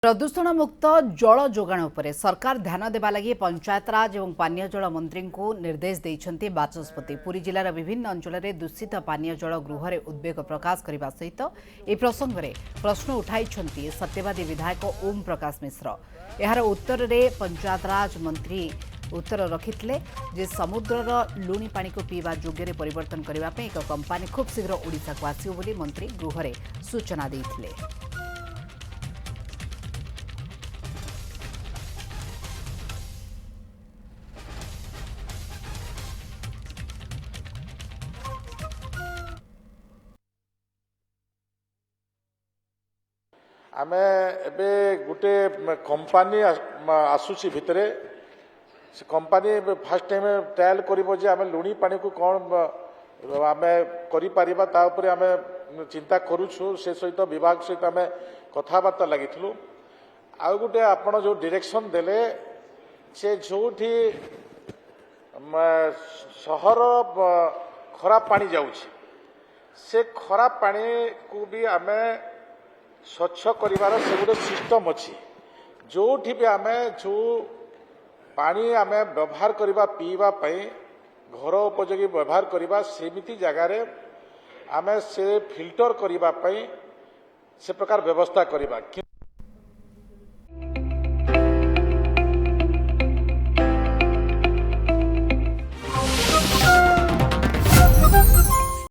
प्रदूषण मुक्त जल जोगाण उपरे सरकार ध्यान देवा लगी पंचायतराज और पानीय जल मंत्री को निर्देश देइछन्ति बाचस्पति। पुरी जिलार विभिन्न अंचल में दूषित पानीय जल गृह में उद्वेग प्रकाश करने सहित ए प्रसंग में प्रश्न उठाइछन्ति सत्यवादी विधायक ओम प्रकाश मिश्र। यार उत्तर में पंचायतराज मंत्री उत्तर रखिथिले जे समुद्रर लुणी पानी को पीवा योग्य परिवर्तन करने एक कंपानी खूब शीघ्र ओडिशा को आसियो बोली मंत्री गृह में सूचना देइथिले। आमे एबे गुटे कंपनी आसुची भितरे से कंपनी फास्ट टाइम ट्रायल करिवो जे आमे लुणी पानी को कोन आमे करि परिबा ता ऊपर आमे चिंता करूछु। से सहित विभाग सहित आमे कथाबार्ता लागिथलु। आ गुटे आपण जो डायरेक्शन देले से जोठी शहर खराब पानी जाउछि से खराब पानी को भी आमे स्वच्छ करिवार से गोटे सिस्टम अच्छी जो भी आम जो पानी आम व्यवहार करवा पीवा घर उपयोगी व्यवहार करवा सेमिति जगार आम से फिल्टर करने से प्रकार व्यवस्था करवा।